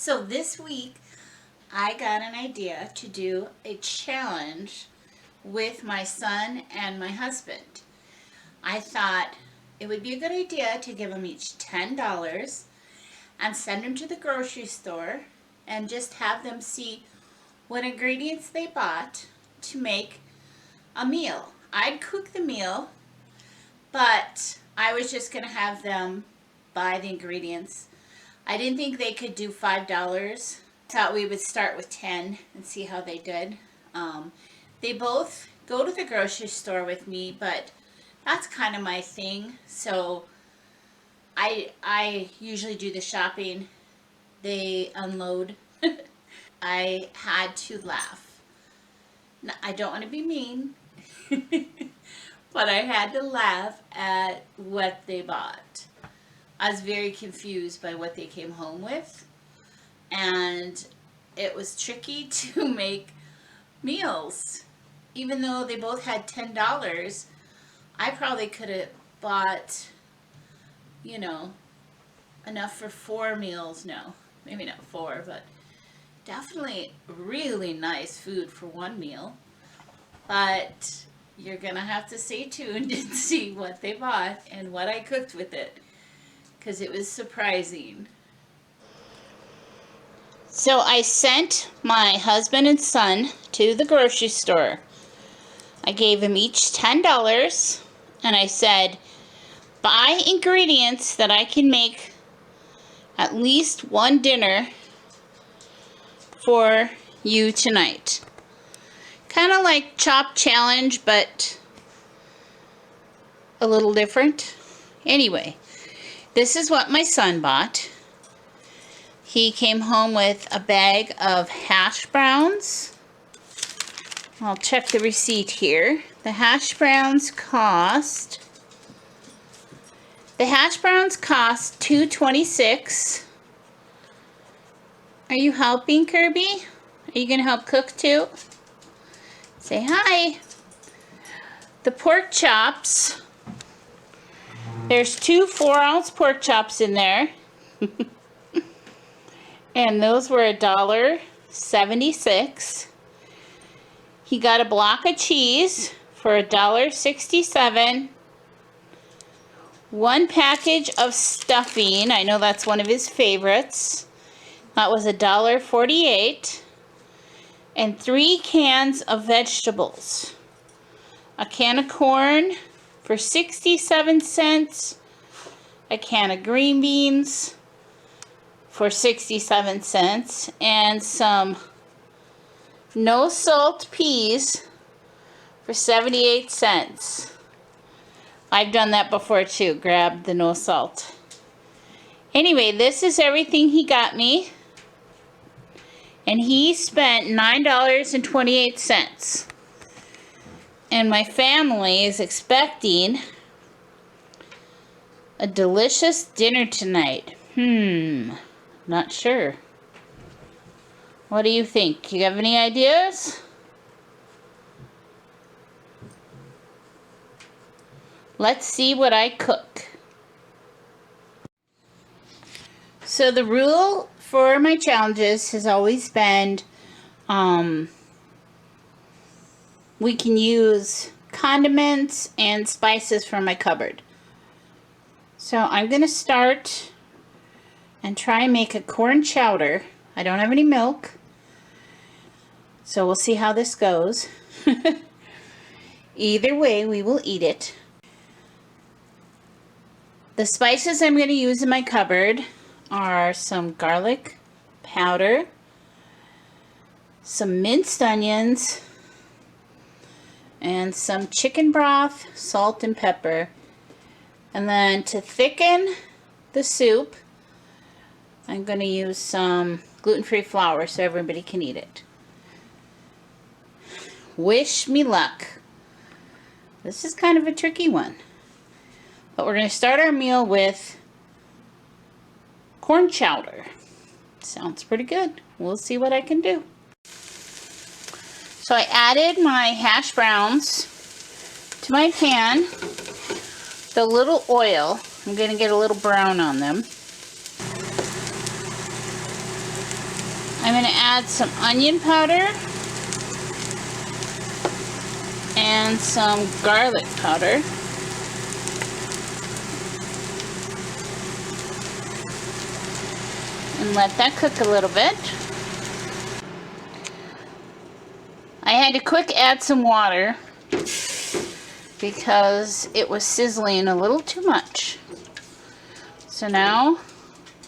So this week I got an idea to do a challenge with my son and my husband. I thought it would be a good idea to give them each $10 and send them to the grocery store and just have them see what ingredients they bought to make a meal. I'd cook the meal, but I was just going to have them buy the ingredients. I didn't think they could do $5. Thought we would start with 10 and see how they did. They both go to the grocery store with me, but that's kind of my thing. So I usually do the shopping. They unload. I had to laugh. Now, I don't want to be mean, but I had to laugh at what they bought. I was very confused by what they came home with, and it was tricky to make meals. Even though they both had $10, I probably could have bought, enough for 4 meals. No, maybe not 4, but definitely really nice food for one meal. But you're gonna have to stay tuned and see what they bought and what I cooked with it, because it was surprising. So I sent my husband and son to the grocery store. I gave them each $10 and I said, buy ingredients that I can make at least one dinner for you tonight. Kind of like Chop Challenge, but a little different. Anyway, this is what my son bought. He came home with a bag of hash browns. I'll check the receipt here. The hash browns cost $2.26. Are you helping, Kirby? Are you gonna help cook too? Say hi. The pork chops. There's 2 4-ounce pork chops in there. And those were $1.76. He got a block of cheese for $1.67. 1 package of stuffing. I know that's one of his favorites. That was $1.48. And 3 cans of vegetables. A can of corn for 67 cents. A can of green beans for 67 cents. And some no salt peas for 78 cents. I've done that before too, grabbed the no salt. Anyway, this is everything he got me. And he spent $9.28. And my family is expecting a delicious dinner tonight. Not sure. What do you think? You have any ideas? Let's see what I cook. So the rule for my challenges has always been we can use condiments and spices from my cupboard. So I'm going to start and try and make a corn chowder. I don't have any milk, so we'll see how this goes. Either way, we will eat it. The spices I'm going to use in my cupboard are some garlic powder, some minced onions, and some chicken broth, salt and pepper. And then to thicken the soup, I'm going to use some gluten-free flour so everybody can eat it. Wish me luck. This is kind of a tricky one. But we're going to start our meal with corn chowder. Sounds pretty good. We'll see what I can do. So I added my hash browns to my pan. The little oil, I'm going to get a little brown on them. I'm going to add some onion powder and some garlic powder. And let that cook a little bit. I had to quick add some water because it was sizzling a little too much. So now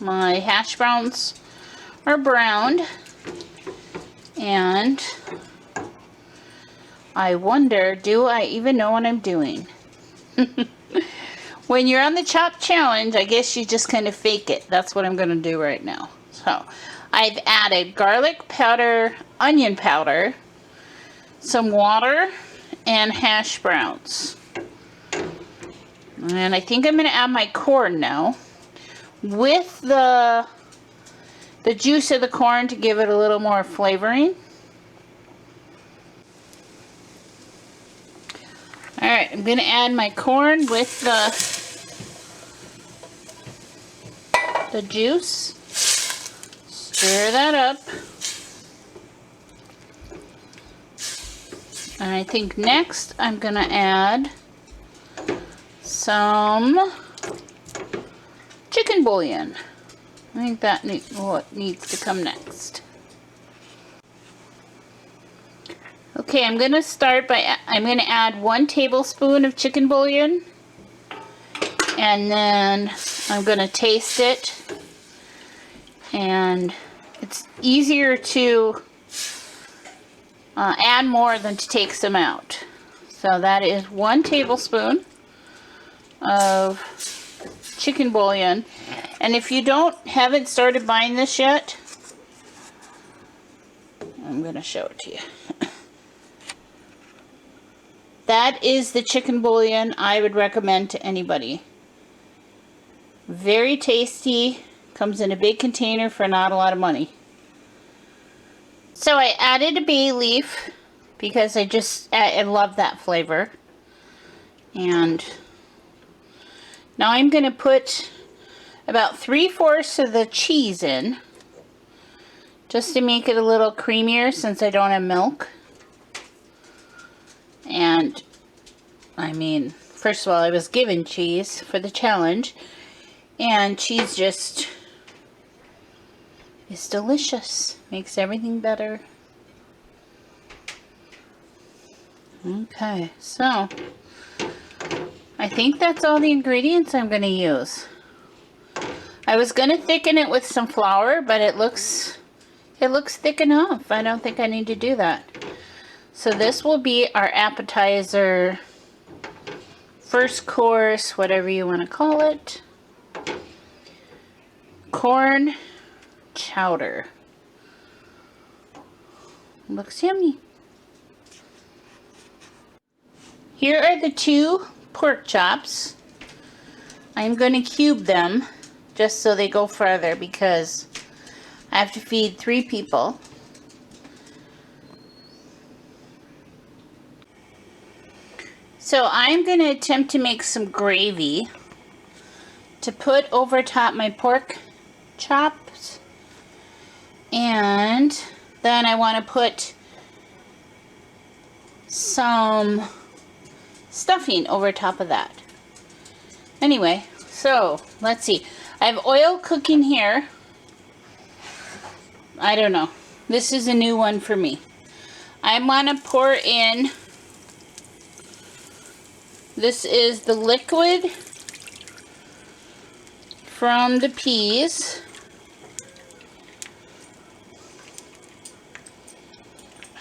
my hash browns are browned, and I wonder, do I even know what I'm doing? When you're on the chop challenge, I guess you just kind of fake it. That's what I'm going to do right now. So I've added garlic powder, onion powder, some water, and hash browns. And I think I'm going to add my corn now with the juice of the corn to give it a little more flavoring. Alright, I'm going to add my corn with the juice. Stir that up. And I think next I'm going to add some chicken bouillon. I think that what needs to come next. Okay, I'm going to start by, I'm going to add 1 tablespoon of chicken bouillon. And then I'm going to taste it. And it's easier to add more than to take some out. So that is 1 tablespoon of chicken bouillon. And if you haven't started buying this yet, I'm going to show it to you. That is the chicken bouillon I would recommend to anybody. Very tasty, comes in a big container for not a lot of money. So I added a bay leaf because I love that flavor. And now I'm going to put about 3/4 of the cheese in, just to make it a little creamier since I don't have milk. And I mean, first of all, I was given cheese for the challenge, and cheese just is delicious. Makes everything better. Okay, so I think that's all the ingredients I'm going to use. I was going to thicken it with some flour, but it looks thick enough. I don't think I need to do that. So this will be our appetizer, first course, whatever you want to call it. Corn chowder. Looks yummy. Here are the 2 pork chops. I'm going to cube them just so they go farther because I have to feed 3 people. So I'm going to attempt to make some gravy to put over top my pork chops, and then I want to put some stuffing over top of that. Anyway, so let's see. I have oil cooking here. I don't know. This is a new one for me. I want to pour in, this is the liquid from the peas.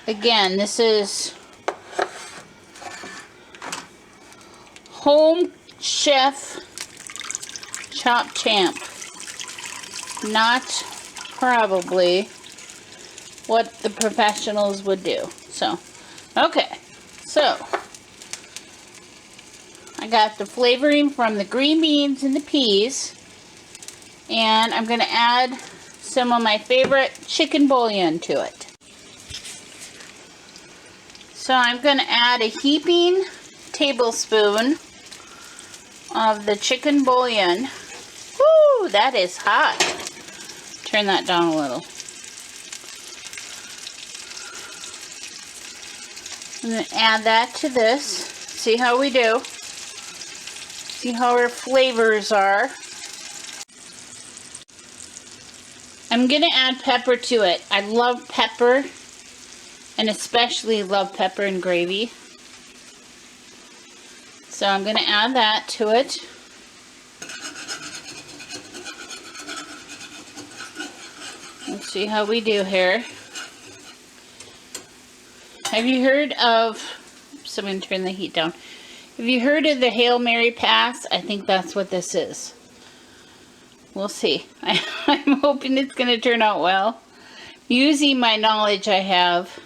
Again, this is Home Chef Chop Champ. Not probably what the professionals would do. So, okay. So, I got the flavoring from the green beans and the peas. And I'm going to add some of my favorite chicken bouillon to it. So I'm going to add a heaping tablespoon of the chicken bouillon. Woo, that is hot. Turn that down a little. I'm going to add that to this. See how we do. See how our flavors are. I'm going to add pepper to it. I love pepper, and especially love pepper in gravy. So I'm going to add that to it. Let's see how we do here. Have you heard of, so I'm going to turn the heat down. Have you heard of the Hail Mary pass? I think that's what this is. We'll see. I'm hoping it's going to turn out well. Using my knowledge I have,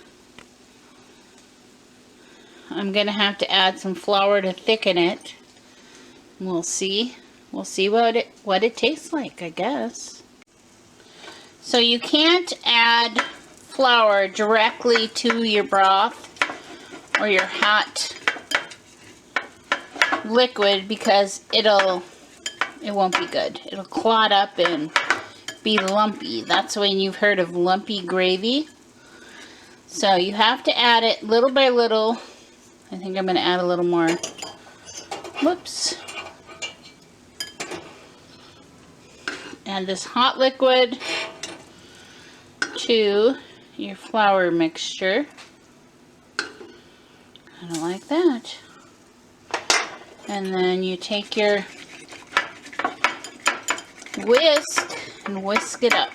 I'm going to have to add some flour to thicken it. We'll see. We'll see what it tastes like, I guess. So you can't add flour directly to your broth or your hot liquid because it won't be good. It'll clot up and be lumpy. That's when you've heard of lumpy gravy. So you have to add it little by little. I think I'm going to add a little more. Whoops. Add this hot liquid to your flour mixture. Kind of like that. And then you take your whisk and whisk it up.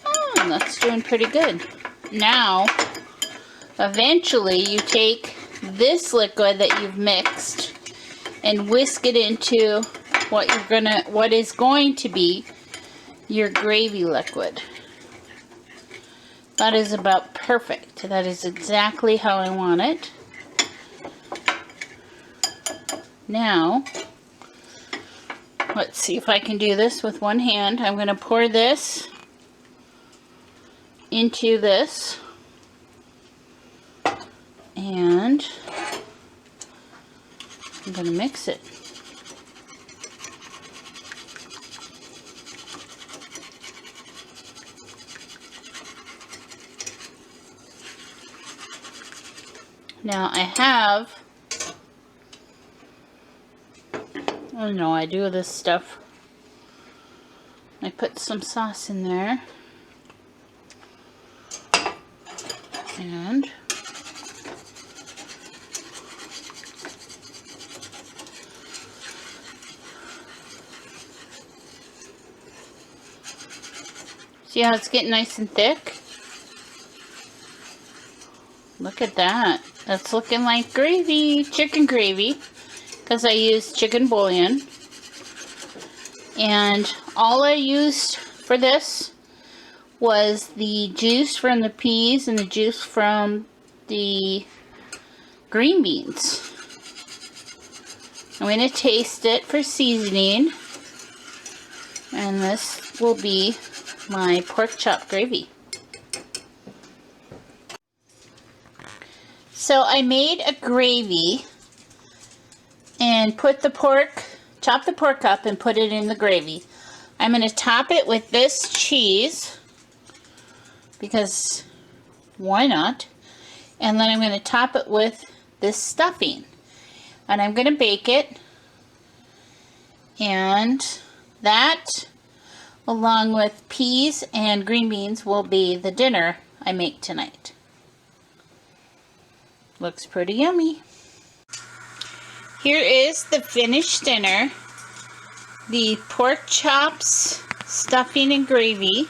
Oh, that's doing pretty good. Now, eventually you take this liquid that you've mixed and whisk it into what is going to be your gravy liquid. That is about perfect. That is exactly how I want it. Now, let's see if I can do this with one hand. I'm going to pour this into this. And I'm going to mix it. Now I have, oh no, I do this stuff. I put some sauce in there. And see how it's getting nice and thick? Look at that. That's looking like gravy, chicken gravy, because I used chicken bouillon. And all I used for this was the juice from the peas and the juice from the green beans. I'm going to taste it for seasoning. And this will be my pork chop gravy. So I made a gravy and put the pork, chop the pork up and put it in the gravy. I'm going to top it with this cheese because why not? And then I'm going to top it with this stuffing. And I'm going to bake it. And that, along with peas and green beans, will be the dinner I make tonight. Looks pretty yummy. Here is the finished dinner. The pork chops, stuffing and gravy,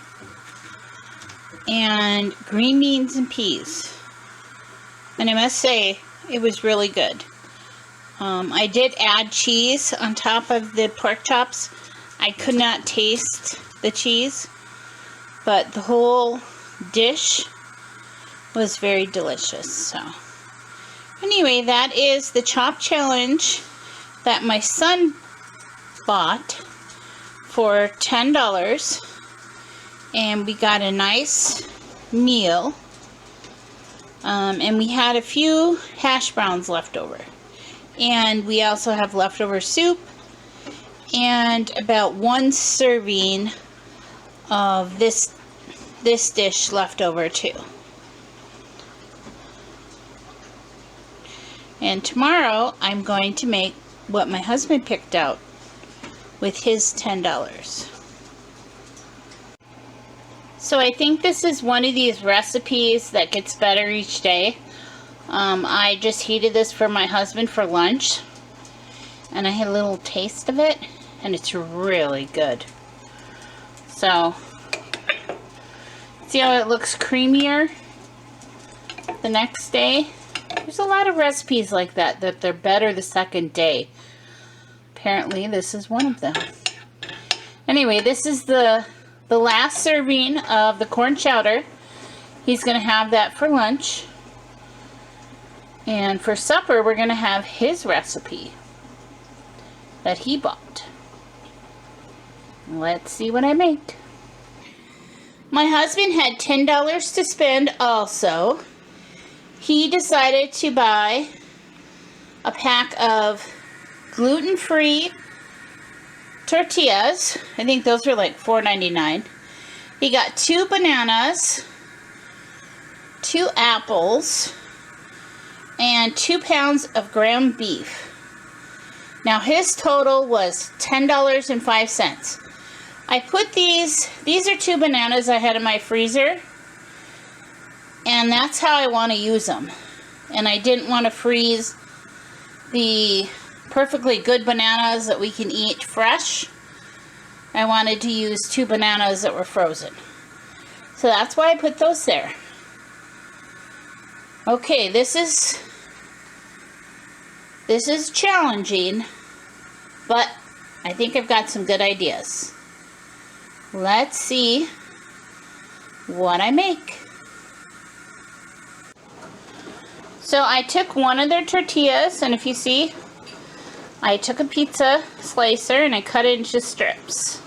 and green beans and peas. And I must say, it was really good. I did add cheese on top of the pork chops. I could not taste the cheese, but the whole dish was very delicious. So anyway, that is the chop challenge that my son bought for $10. And we got a nice meal. And we had a few hash browns left over. And we also have leftover soup and about 1 serving of this dish left over too. And tomorrow I'm going to make what my husband picked out with his $10. So I think this is one of these recipes that gets better each day. I just heated this for my husband for lunch, and I had a little taste of it, and it's really good. So, see how it looks creamier the next day? There's a lot of recipes like that they're better the second day. Apparently this is one of them. Anyway, this is the last serving of the corn chowder. He's going to have that for lunch. And for supper, we're going to have his recipe that he bought. Let's see what I make. My husband had $10 to spend also. He decided to buy a pack of gluten-free tortillas. I think those were like $4.99. He got 2 bananas, 2 apples, and 2 pounds of ground beef. Now his total was $10.05. I put these are 2 bananas I had in my freezer, and that's how I want to use them. And I didn't want to freeze the perfectly good bananas that we can eat fresh. I wanted to use 2 bananas that were frozen. So that's why I put those there. Okay, this is challenging, but I think I've got some good ideas. Let's see what I make. So I took one of their tortillas, and if you see, I took a pizza slicer and I cut it into strips.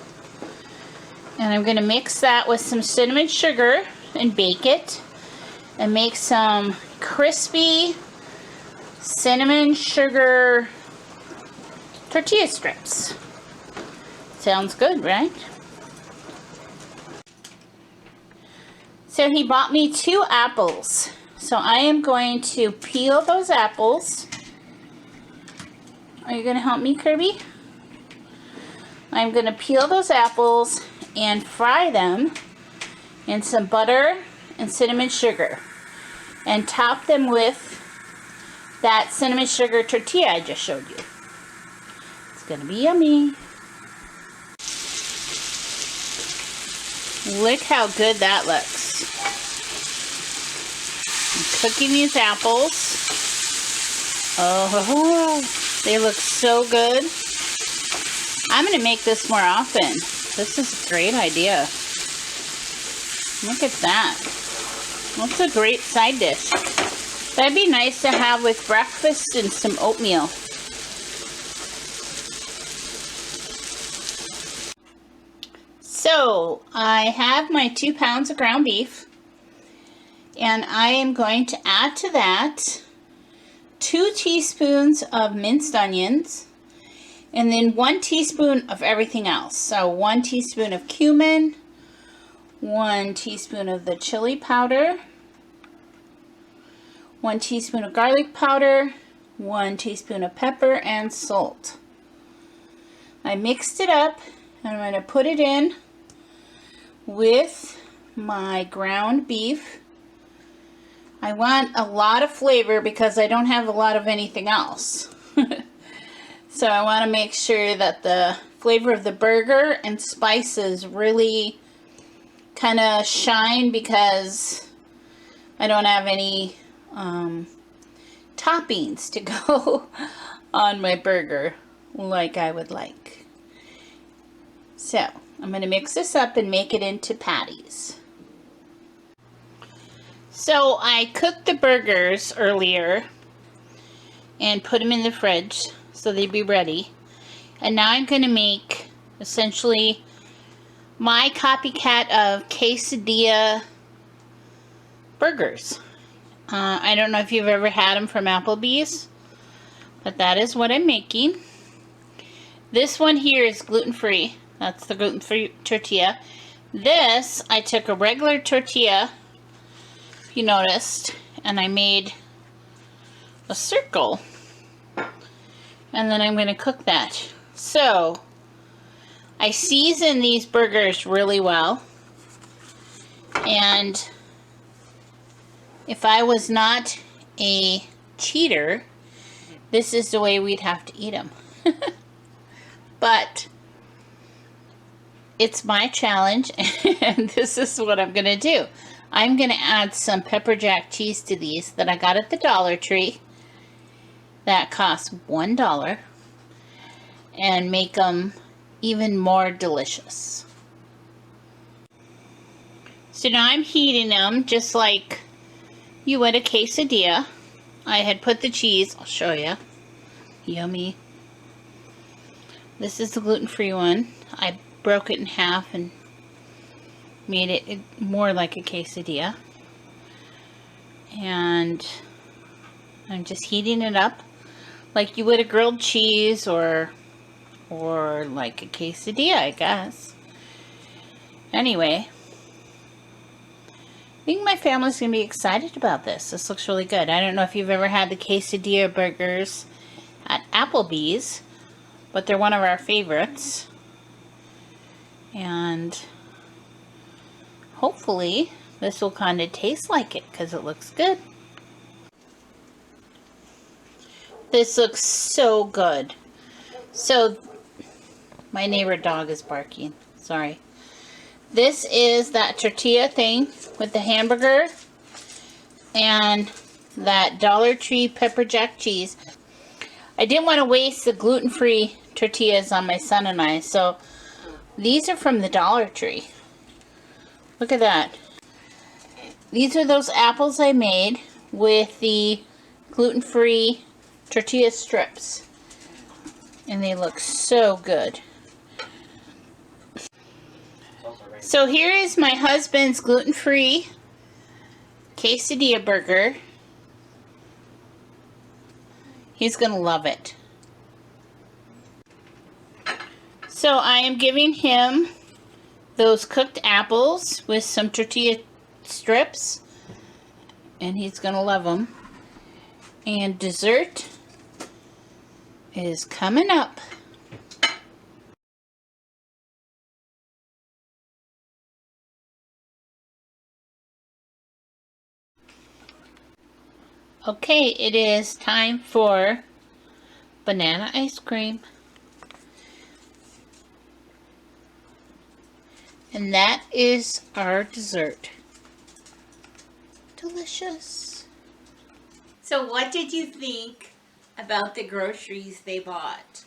And I'm going to mix that with some cinnamon sugar and bake it and make some crispy cinnamon sugar tortilla strips. Sounds good, right? So he bought me 2 apples. So I am going to peel those apples. Are you going to help me, Kirby? I'm going to peel those apples and fry them in some butter and cinnamon sugar. And top them with that cinnamon sugar tortilla I just showed you. It's going to be yummy. Look how good that looks. I'm cooking these apples. Oh, they look so good. I'm going to make this more often. This is a great idea. Look at that. That's a great side dish. That'd be nice to have with breakfast and some oatmeal. So, I have my 2 pounds of ground beef, and I am going to add to that 2 teaspoons of minced onions, and then 1 teaspoon of everything else. So 1 teaspoon of cumin, 1 teaspoon of the chili powder, 1 teaspoon of garlic powder, 1 teaspoon of pepper, and salt. I mixed it up, and I'm going to put it in with my ground beef. I want a lot of flavor because I don't have a lot of anything else. So I want to make sure that the flavor of the burger and spices really kind of shine, because I don't have any toppings to go on my burger like I would like. So I'm going to mix this up and make it into patties. So I cooked the burgers earlier and put them in the fridge so they'd be ready. And now I'm going to make essentially my copycat of quesadilla burgers. I don't know if you've ever had them from Applebee's, but that is what I'm making. This one here is gluten-free. That's the gluten-free tortilla. This, I took a regular tortilla, if you noticed, and I made a circle. And then I'm going to cook that. So, I season these burgers really well. And if I was not a cheater, this is the way we'd have to eat them. But it's my challenge, and this is what I'm going to do. I'm going to add some pepper jack cheese to these that I got at the Dollar Tree. That costs $1. And make them even more delicious. So now I'm heating them just like you would a quesadilla. I had put the cheese, I'll show you. Yummy. This is the gluten-free one. I broke it in half and made it more like a quesadilla. And I'm just heating it up like you would a grilled cheese or like a quesadilla, I guess. Anyway, I think my family's going to be excited about this. This looks really good. I don't know if you've ever had the quesadilla burgers at Applebee's, but they're one of our favorites. And hopefully this will kind of taste like it because it looks good. This looks so good. So, my neighbor dog is barking. Sorry. This is that tortilla thing with the hamburger and that Dollar Tree pepper jack cheese. I didn't want to waste the gluten-free tortillas on my son and I, so these are from the Dollar Tree. Look at that. These are those apples I made with the gluten-free tortilla strips. And they look so good. So here is my husband's gluten-free quesadilla burger. He's gonna love it. So I am giving him those cooked apples with some tortilla strips, and he's gonna love them. And dessert is coming up. Okay, it is time for banana ice cream. And that is our dessert. Delicious. So what did you think about the groceries they bought?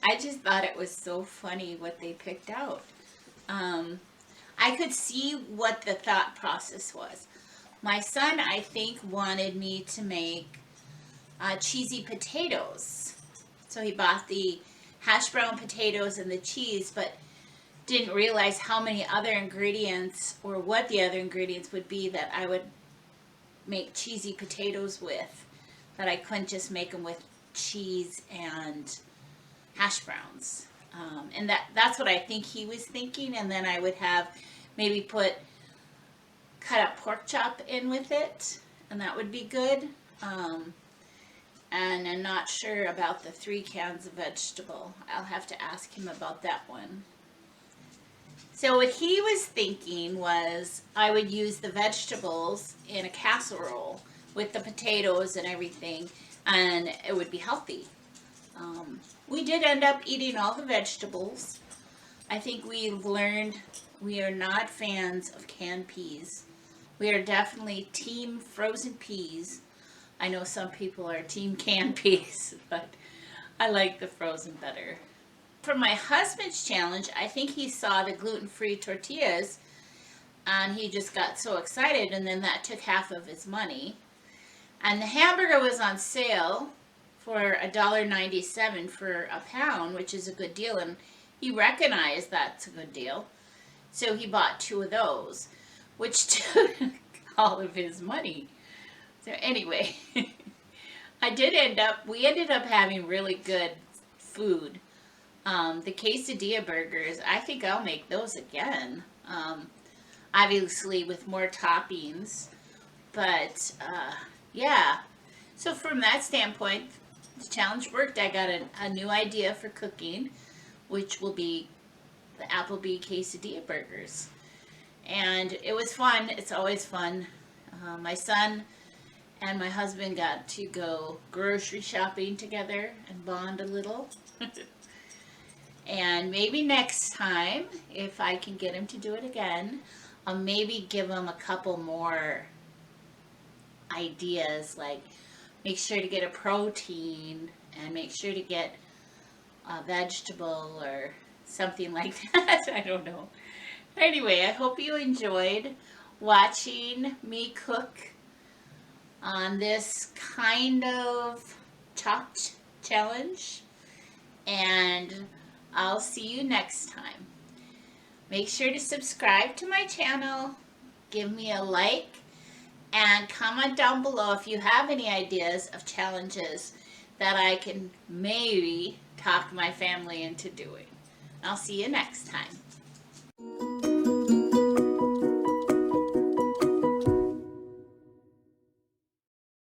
I just thought it was so funny what they picked out. I could see what the thought process was. My son, I think, wanted me to make cheesy potatoes. So he bought the hash brown potatoes and the cheese, but didn't realize how many other ingredients or what the other ingredients would be that I would make cheesy potatoes with. That I couldn't just make them with cheese and hash browns. And that's what I think he was thinking. And then I would have maybe put cut up pork chop in with it, and that would be good. And I'm not sure about the 3 cans of vegetable. I'll have to ask him about that one. So what he was thinking was I would use the vegetables in a casserole with the potatoes and everything, and it would be healthy. We did end up eating all the vegetables. I think we've learned we are not fans of canned peas. We are definitely team frozen peas. I know some people are team canned peas, but I like the frozen better. For my husband's challenge, I think he saw the gluten-free tortillas and he just got so excited, and then that took half of his money. And the hamburger was on sale for $1.97 for a pound, which is a good deal, and he recognized that's a good deal. So he bought 2 of those, which took all of his money. So anyway, we ended up having really good food. The quesadilla burgers, I think I'll make those again. Obviously with more toppings, but yeah. So from that standpoint, the challenge worked. I got a new idea for cooking, which will be the Applebee quesadilla burgers. And it was fun. It's always fun. My son and my husband got to go grocery shopping together and bond a little. And maybe next time, if I can get him to do it again, I'll maybe give him a couple more ideas, like make sure to get a protein and make sure to get a vegetable or something like that. I don't know. Anyway, I hope you enjoyed watching me cook on this kind of chopped challenge, and I'll see you next time. Make sure to subscribe to my channel, give me a like, and comment down below if you have any ideas of challenges that I can maybe talk my family into doing. I'll see you next time.